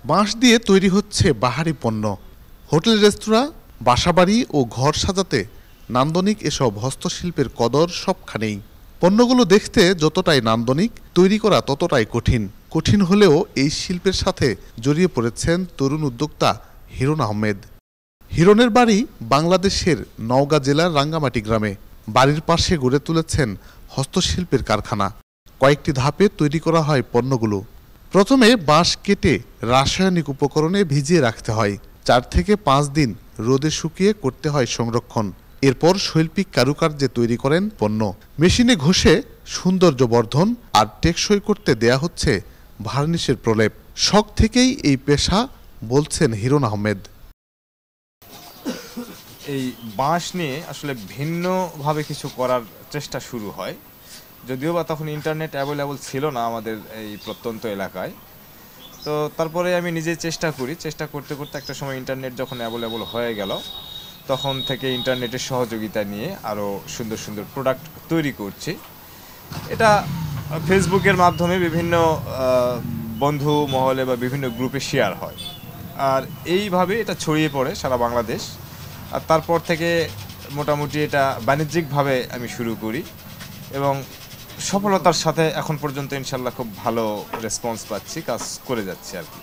বাঁশ দিয়ে তৈরি হচ্ছে বাহারি পণ্য। হোটেল, রেস্তোরাঁ, বাসাবাড়ি ও ঘর সাজাতে নান্দনিক এসব হস্তশিল্পের কদর সবখানেই। পণ্যগুলো দেখতে যতটাই নান্দনিক, তৈরি করা ততটাই কঠিন। কঠিন হলেও এই শিল্পের সাথে জড়িয়ে পড়েছেন তরুণ উদ্যোক্তা হিরণ আহমেদ। হিরণের বাড়ি বাংলাদেশের নওগাঁ জেলার রাঙ্গামাটি গ্রামে। বাড়ির পাশে গড়ে তুলেছেন হস্তশিল্পের কারখানা। কয়েকটি ধাপে তৈরি করা হয় পণ্যগুলো। প্রথমে বাঁশ কেটে রাসায়নিক উপকরণে ভিজিয়ে রাখতে হয়। 4 থেকে 5 দিন রোদে শুকিয়ে করতে হয় সংরক্ষণ। এরপর শৈল্পিক কারুকার্যে তৈরি করেন পণ্য। মেশিনে ঘষে সৌন্দর্য বর্ধন আর টেকসই করতে দেয়া হচ্ছে ভার্নিশের প্রলেপ। শখ থেকেই এই পেশা, বলছেন হিরণ আহমেদ। এই বাঁশ নিয়ে আসলে ভিন্নভাবে কিছু করার চেষ্টা শুরু হয়, যদিও বা তখন ইন্টারনেট অ্যাভেলেবল ছিল না আমাদের এই প্রত্যন্ত এলাকায়। তো তারপরে আমি নিজে চেষ্টা করতে করতে একটা সময় ইন্টারনেট যখন অ্যাভেলেবল হয়ে গেল, তখন থেকে ইন্টারনেটের সহযোগিতা নিয়ে আরও সুন্দর সুন্দর প্রোডাক্ট তৈরি করছি। এটা ফেসবুকের মাধ্যমে বিভিন্ন বন্ধু মহলে বা বিভিন্ন গ্রুপে শেয়ার হয়, আর এইভাবে এটা ছড়িয়ে পড়ে সারা বাংলাদেশ। আর তারপর থেকে মোটামুটি এটা বাণিজ্যিকভাবে আমি শুরু করি এবং সফলতার সাথে এখন পর্যন্ত ইনশাল্লাহ খুব ভালো রেসপন্স পাচ্ছি, কাজ করে যাচ্ছি আর কি।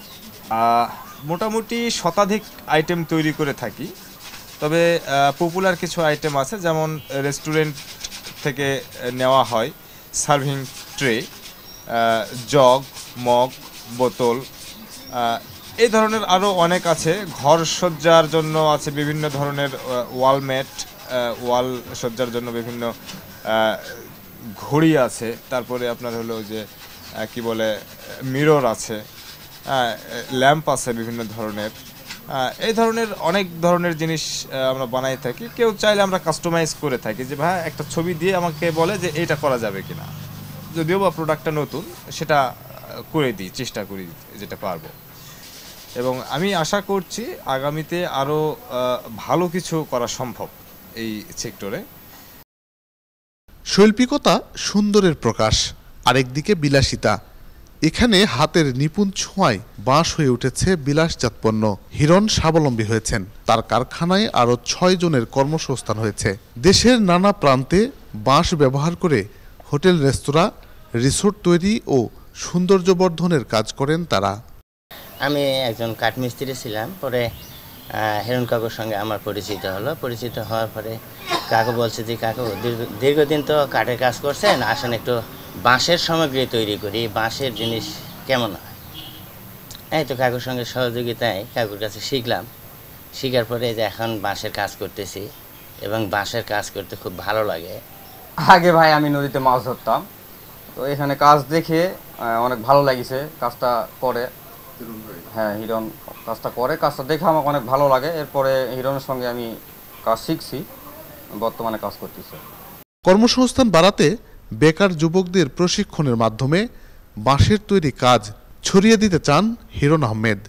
মোটামুটি শতাধিক আইটেম তৈরি করে থাকি, তবে পপুলার কিছু আইটেম আছে, যেমন রেস্টুরেন্ট থেকে নেওয়া হয় সার্ভিং ট্রে, জগ, মগ, বোতল, এই ধরনের আরও অনেক আছে। ঘর সজ্জার জন্য আছে বিভিন্ন ধরনের ওয়ালমেট, ওয়াল সজ্জার জন্য বিভিন্ন ঘড়ি আছে, তারপরে আপনার হলো যে কি বলে মিরর আছে, ল্যাম্প আছে বিভিন্ন ধরনের। এই ধরনের অনেক ধরনের জিনিস আমরা বানাই থাকি। কেউ চাইলে আমরা কাস্টমাইজ করে থাকি, যে ভাই একটা ছবি দিয়ে আমাকে বলে যে এটা করা যাবে কিনা, যদিও বা প্রোডাক্টটা নতুন, সেটা করে দিই, চেষ্টা করি যেটা পারবো। এবং আমি আশা করছি আগামীতে আরও ভালো কিছু করা সম্ভব এই সেক্টরে। শৈল্পিকতা সুন্দরের প্রকাশ, আরেকদিকে বিলাসিতা। এখানে হাতের নিপুণ ছোঁয়ায় বাঁশ হয়ে উঠেছে বিলাসজাত পণ্য। হিরণ স্বাবলম্বী হয়েছেন। তার কারখানায় আরও 6 জনের কর্মসংস্থান হয়েছে। দেশের নানা প্রান্তে বাঁশ ব্যবহার করে হোটেল, রেস্তোরাঁ, রিসোর্ট তৈরি ও সৌন্দর্যবর্ধনের কাজ করেন তারা। আমি একজন কাঠমিস্ত্রি ছিলাম, পরে হিরণ কাকুর সঙ্গে আমার পরিচিত হওয়ার পরে কাকু বলছে যে কাকু দীর্ঘদিন তো কাঠের কাজ করছেন, আসেন একটু বাঁশের সামগ্রী তৈরি করি, বাঁশের জিনিস কেমন হয়। এই তো কাকুর সঙ্গে সহযোগিতায় কাকুর কাছে শিখলাম। শেখার পরে যে এখন বাঁশের কাজ করতেছি এবং বাঁশের কাজ করতে খুব ভালো লাগে। আগে ভাই আমি নদীতে মাছ ধরতাম, তো এখানে কাজ দেখে অনেক ভালো লাগিছে। কাজটা করে, হ্যাঁ হিরণ কাজটা করে, কাজটা দেখে আমাকে অনেক ভালো লাগে। এরপরে হিরণের সঙ্গে আমি কাজ শিখছি, বর্তমানে কাজ করতেছি। কর্মসংস্থান বাড়াতে বেকার যুবকদের প্রশিক্ষণের মাধ্যমে বাঁশের তৈরি কাজ ছড়িয়ে দিতে চান হিরণ আহমেদ।